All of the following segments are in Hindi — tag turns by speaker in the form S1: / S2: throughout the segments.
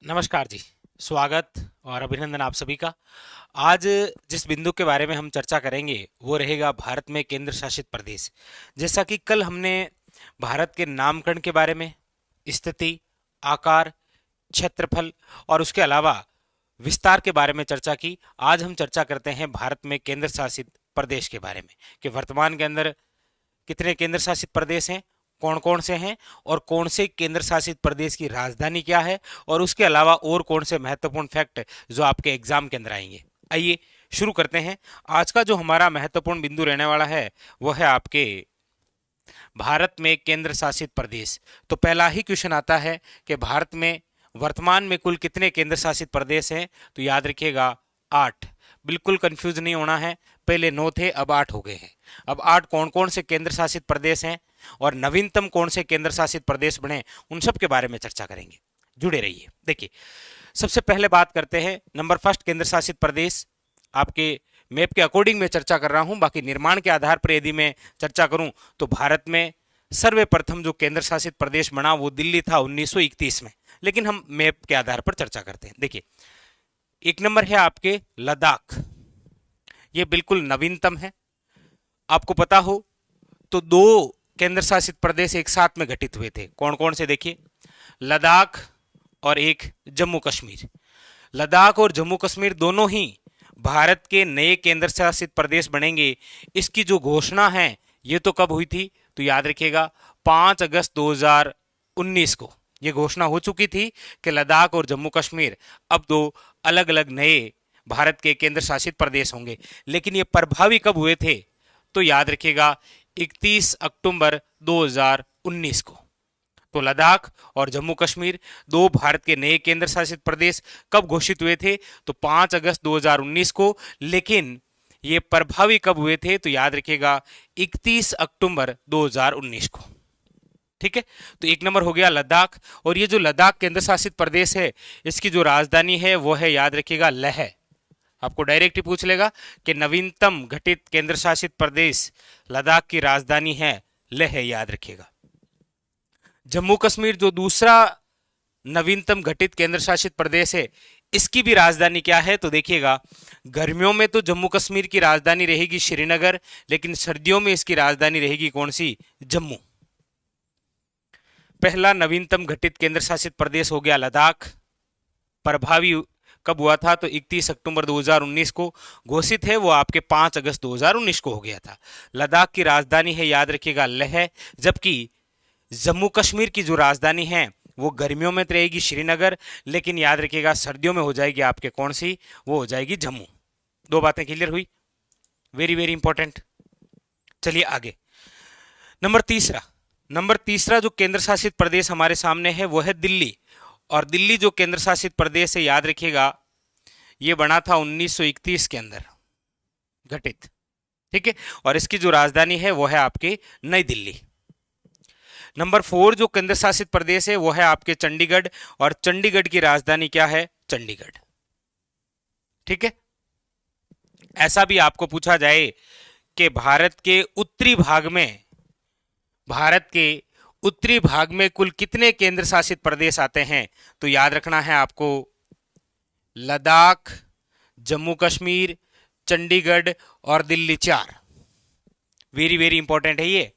S1: नमस्कार जी। स्वागत और अभिनंदन आप सभी का। आज जिस बिंदु के बारे में हम चर्चा करेंगे वो रहेगा भारत में केंद्र शासित प्रदेश। जैसा कि कल हमने भारत के नामकरण के बारे में, स्थिति, आकार, क्षेत्रफल और उसके अलावा विस्तार के बारे में चर्चा की, आज हम चर्चा करते हैं भारत में केंद्र शासित प्रदेश के बारे में कि वर्तमान के अंदर कितने केंद्र शासित प्रदेश हैं, कौन कौन से हैं और कौन से केंद्र शासित प्रदेश की राजधानी क्या है और उसके अलावा और कौन से महत्वपूर्ण फैक्ट जो आपके एग्जाम के अंदर आएंगे। आइए शुरू करते हैं। आज का जो हमारा महत्वपूर्ण बिंदु रहने वाला है वो है आपके भारत में केंद्र शासित प्रदेश। तो पहला ही क्वेश्चन आता है कि भारत में वर्तमान में कुल कितने केंद्र शासित प्रदेश हैं। तो याद रखिएगा 8। बिल्कुल कंफ्यूज नहीं होना है, पहले 9 थे अब 8 हो गए हैं। अब 8 कौन कौन से केंद्र शासित प्रदेश हैं और नवीनतम कौन से केंद्र शासित प्रदेश बने, उन सब के बारे में चर्चा करेंगे। जुड़े रहिए। देखिए, सबसे पहले बात करते हैं नंबर फर्स्ट केंद्र शासित प्रदेश। आपके मैप के अकॉर्डिंग मैं चर्चा कर रहा हूं, बाकी निर्माण के आधार पर यदि मैं चर्चा करूं तो भारत में सर्वप्रथम जो केंद्र शासित प्रदेश बना वो दिल्ली था 1931 में, लेकिन हम मैप के आधार पर चर्चा करते हैं। देखिए, एक नंबर है आपके लद्दाख, ये बिल्कुल नवीनतम है। आपको पता हो तो 2 केंद्र शासित प्रदेश एक साथ में गठित हुए थे। कौन कौन से? देखिए, लद्दाख और एक जम्मू कश्मीर। लद्दाख और जम्मू कश्मीर दोनों ही भारत के नए केंद्र शासित प्रदेश बनेंगे, इसकी जो घोषणा है ये तो कब हुई थी? तो याद रखिएगा 5 अगस्त 2019 को ये घोषणा हो चुकी थी कि लद्दाख और जम्मू कश्मीर अब 2 अलग अलग नए भारत के केंद्र शासित प्रदेश होंगे। लेकिन ये प्रभावी कब हुए थे? तो याद रखिएगा 31 अक्टूबर 2019 को। तो लद्दाख और जम्मू कश्मीर 2 भारत के नए केंद्र शासित प्रदेश कब घोषित हुए थे? तो 5 अगस्त 2019 को। लेकिन ये प्रभावी कब हुए थे? तो याद रखिएगा 31 अक्टूबर 2019 को। ठीक है, तो एक नंबर हो गया लद्दाख। और ये जो लद्दाख केंद्र शासित प्रदेश है इसकी जो राजधानी है वो है, याद रखिएगा, लेह। आपको डायरेक्ट ही पूछ लेगा कि नवीनतम घटित केंद्र शासित प्रदेश लद्दाख की राजधानी है लेह, याद रखिएगा। जम्मू कश्मीर जो दूसरा नवीनतम घटित केंद्र शासित प्रदेश है इसकी भी राजधानी क्या है? तो देखिएगा, गर्मियों में तो जम्मू कश्मीर की राजधानी रहेगी श्रीनगर, लेकिन सर्दियों में इसकी राजधानी रहेगी कौन सी? जम्मू। पहला नवीनतम घटित केंद्र शासित प्रदेश हो गया लद्दाख। प्रभावी कब हुआ था? तो 31 अक्टूबर 2019 को। घोषित है वो आपके 5 अगस्त 2019 को हो गया था। लद्दाख की राजधानी है, याद रखिएगा, लेह। जबकि जम्मू कश्मीर की जो राजधानी है वो गर्मियों में तो रहेगी श्रीनगर, लेकिन याद रखिएगा सर्दियों में हो जाएगी आपके कौन सी? वो हो जाएगी जम्मू। 2 बातें क्लियर हुई? Very very important. चलिए आगे। नंबर तीसरा जो केंद्र शासित प्रदेश हमारे सामने है वो है दिल्ली। और दिल्ली जो केंद्र शासित प्रदेश है, याद रखिएगा, ये बना था 1931 के अंदर घटित। ठीक है, और इसकी जो राजधानी है वो है आपकी नई दिल्ली। नंबर 4 जो केंद्र शासित प्रदेश है वो है आपके चंडीगढ़। और चंडीगढ़ की राजधानी क्या है? चंडीगढ़। ठीक है, ऐसा भी आपको पूछा जाए कि भारत के उत्तरी भाग में कुल कितने केंद्र शासित प्रदेश आते हैं? तो याद रखना है आपको, लद्दाख, जम्मू कश्मीर, चंडीगढ़ और दिल्ली, 4। वेरी वेरी इंपॉर्टेंट है ये।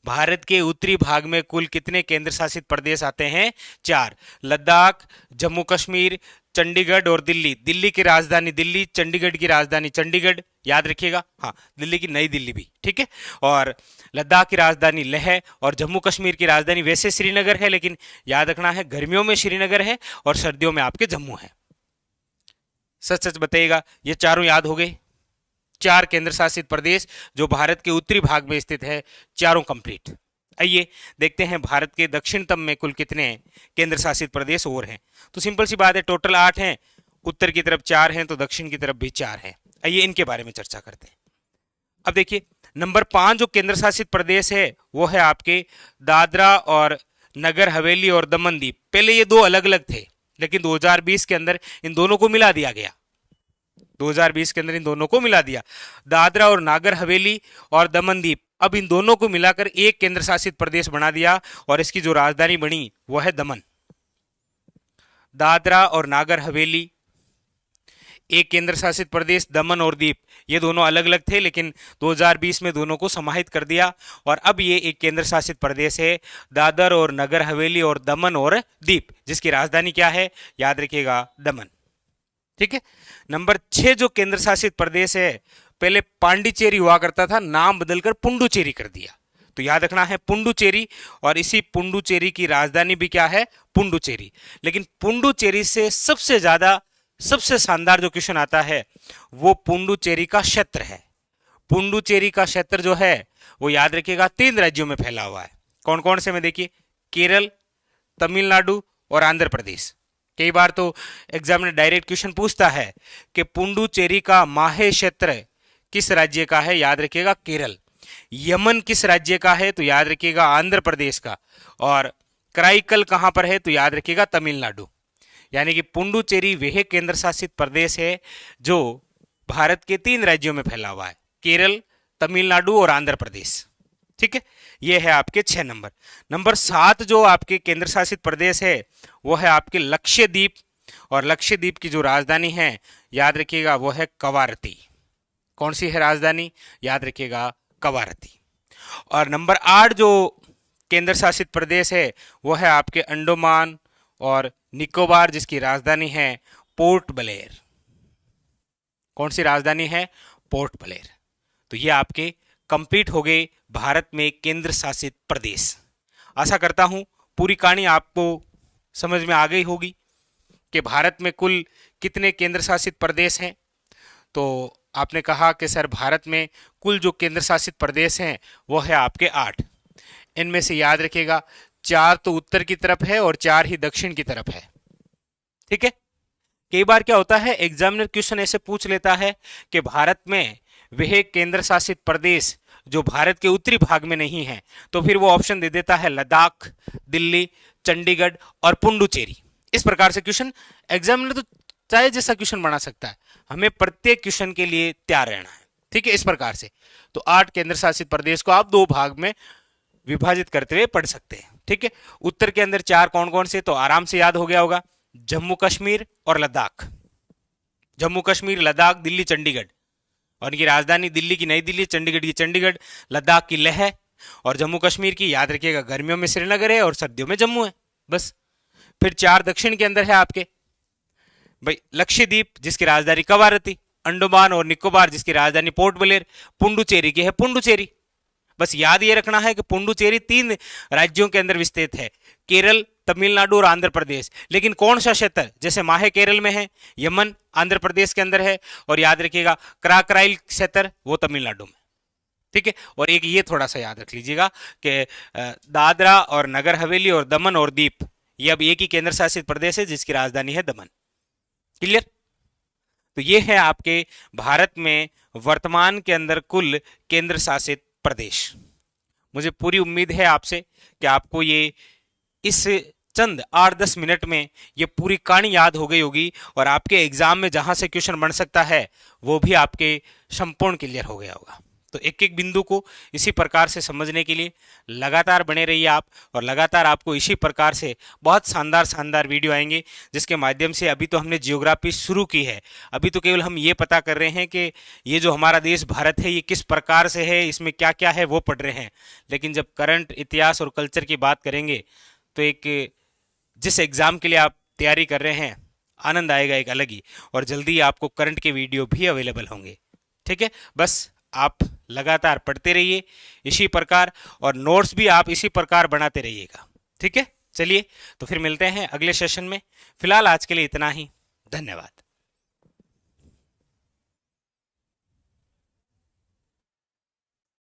S1: भारत के उत्तरी भाग में कुल कितने केंद्र शासित प्रदेश आते हैं? 4। लद्दाख, जम्मू कश्मीर, चंडीगढ़ और दिल्ली। दिल्ली की राजधानी दिल्ली, चंडीगढ़ की राजधानी चंडीगढ़, याद रखिएगा। हाँ, दिल्ली की नई दिल्ली भी। ठीक है, और लद्दाख की राजधानी लेह और जम्मू कश्मीर की राजधानी वैसे श्रीनगर है, लेकिन याद रखना है गर्मियों में श्रीनगर है और सर्दियों में आपके जम्मू है। सच सच बताइएगा, ये चारों याद हो गए? 4 केंद्र शासित प्रदेश जो भारत के उत्तरी भाग में स्थित है, चारों कंप्लीट। आइए देखते हैं भारत के दक्षिणतम में कुल कितने केंद्र शासित प्रदेश और हैं। तो सिंपल सी बात है, टोटल 8 हैं। उत्तर की तरफ 4 हैं तो दक्षिण की तरफ भी 4 हैं। आइए इनके बारे में चर्चा करते हैं। अब देखिए, नंबर 5 जो केंद्र शासित प्रदेश है वो है आपके दादरा और नगर हवेली और दमन दीव। पहले ये 2 अलग अलग थे, लेकिन 2020 के अंदर इन दोनों को मिला दिया गया। 2020 के अंदर इन दोनों को मिला दिया। दादरा और नागर हवेली और दमन दीव, अब इन दोनों को मिलाकर एक केंद्र शासित प्रदेश बना दिया और इसकी जो राजधानी बनी वो है दमन। दादरा और नागर हवेली, एक केंद्र शासित प्रदेश दमन और दीप। ये दोनों अलग अलग थे, लेकिन 2020 में दोनों को समाहित कर दिया और अब ये एक केंद्र शासित प्रदेश है, दादर और नगर हवेली और दमन और दीप, जिसकी राजधानी क्या है, याद रखिएगा, दमन। ठीक है। नंबर 6 जो केंद्र शासित प्रदेश है, पहले पांडिचेरी हुआ करता था, नाम बदलकर पुडुचेरी कर दिया, तो याद रखना है पुडुचेरी। और इसी पुडुचेरी की राजधानी भी क्या है, पुडुचेरी। लेकिन पुडुचेरी से सबसे शानदार जो क्वेश्चन आता है वो पुडुचेरी का क्षेत्र है। पुडुचेरी का क्षेत्र जो है वो याद रखिएगा 3 राज्यों में फैला हुआ है। कौन कौन से में देखिए, केरल, तमिलनाडु और आंध्र प्रदेश। कई बार तो एग्जाम में डायरेक्ट क्वेश्चन पूछता है कि पुडुचेरी का माहे क्षेत्र किस राज्य का है, याद रखिएगा केरल। यमन किस राज्य का है, तो याद रखिएगा आंध्र प्रदेश का। और कराईकल कहां पर है, तो याद रखिएगा तमिलनाडु। यानी कि पुडुचेरी वह केंद्र शासित प्रदेश है जो भारत के 3 राज्यों में फैला हुआ है, केरल, तमिलनाडु और आंध्र प्रदेश। ठीक है, यह है आपके 6 नंबर। नंबर 7 जो आपके केंद्र शासित प्रदेश है वो है आपके लक्षद्वीप, और लक्षद्वीप की जो राजधानी है याद रखिएगा वो है कवारती। कौन सी है राजधानी, याद रखिएगा कवारती। और नंबर 8 जो केंद्र शासित प्रदेश है वो है आपके अंडमान और निकोबार, जिसकी राजधानी है पोर्ट ब्लेयर। कौन सी राजधानी है, पोर्ट ब्लेयर। तो ये आपके कंप्लीट हो गए भारत में केंद्र शासित प्रदेश। आशा करता हूं पूरी कहानी आपको समझ में आ गई होगी कि भारत में कुल कितने केंद्र शासित प्रदेश हैं। तो आपने कहा कि सर भारत में कुल जो केंद्र शासित प्रदेश हैं वो है आपके 8। इनमें से याद रखिएगा 4 तो उत्तर की तरफ है और 4 ही दक्षिण की तरफ है। ठीक है। कई बार क्या होता है, एग्जामिनर क्वेश्चन ऐसे पूछ लेता है कि भारत में वह केंद्र शासित प्रदेश जो भारत के उत्तरी भाग में नहीं है, तो फिर वो ऑप्शन दे देता है लद्दाख, दिल्ली, चंडीगढ़ और पुडुचेरी। इस प्रकार से क्वेश्चन एग्जामिनर तो चाहे जैसा क्वेश्चन बना सकता है, हमें प्रत्येक क्वेश्चन के लिए तैयार रहना है। ठीक है, इस प्रकार से तो 8 केंद्र शासित प्रदेश को आप 2 भाग में विभाजित करते हुए पढ़ सकते हैं। ठीक है, उत्तर के अंदर 4 कौन कौन से, तो आराम से याद हो गया होगा, जम्मू कश्मीर और लद्दाख। जम्मू कश्मीर, लद्दाख, दिल्ली, चंडीगढ़। और इनकी राजधानी दिल्ली की नई दिल्ली, चंडीगढ़ की चंडीगढ़, लद्दाख की लेह, और जम्मू कश्मीर की याद रखिएगा गर्मियों में श्रीनगर है और सर्दियों में जम्मू है, बस। फिर 4 दक्षिण के अंदर है आपके भाई लक्षद्वीप, जिसकी राजधानी कवारती, अंडमान और निकोबार, जिसकी राजधानी पोर्ट ब्लेयर, पुडुचेरी की है पुडुचेरी। बस याद ये रखना है कि पुडुचेरी 3 राज्यों के अंदर विस्तृत है, केरल, तमिलनाडु और आंध्र प्रदेश। लेकिन कौन सा क्षेत्र, जैसे माहे केरल में है, यमन आंध्र प्रदेश के अंदर है, और याद रखिएगा कराईकल क्षेत्र वो तमिलनाडु में। ठीक है, और एक ये थोड़ा सा याद रख लीजिएगा कि दादरा और नगर हवेली और दमन और दीप ये अब एक ही केंद्र शासित प्रदेश है जिसकी राजधानी है दमन। क्लियर। तो ये है आपके भारत में वर्तमान के अंदर कुल केंद्र शासित प्रदेश। मुझे पूरी उम्मीद है आपसे कि आपको ये इस चंद 8-10 मिनट में ये पूरी कहानी याद हो गई होगी, और आपके एग्जाम में जहां से क्वेश्चन बन सकता है वो भी आपके संपूर्ण क्लियर हो गया होगा। तो एक एक बिंदु को इसी प्रकार से समझने के लिए लगातार बने रहिए आप, और लगातार आपको इसी प्रकार से बहुत शानदार वीडियो आएंगे, जिसके माध्यम से अभी तो हमने जियोग्राफी शुरू की है, अभी तो केवल हम ये पता कर रहे हैं कि ये जो हमारा देश भारत है ये किस प्रकार से है, इसमें क्या क्या है वो पढ़ रहे हैं। लेकिन जब करंट, इतिहास और कल्चर की बात करेंगे तो एक जिस एग्ज़ाम के लिए आप तैयारी कर रहे हैं आनंद आएगा एक अलग ही, और जल्दी आपको करंट के वीडियो भी अवेलेबल होंगे। ठीक है, बस आप लगातार पढ़ते रहिए इसी प्रकार, और नोट्स भी आप इसी प्रकार बनाते रहिएगा। ठीक है, चलिए तो फिर मिलते हैं अगले सेशन में। फिलहाल आज के लिए इतना ही, धन्यवाद।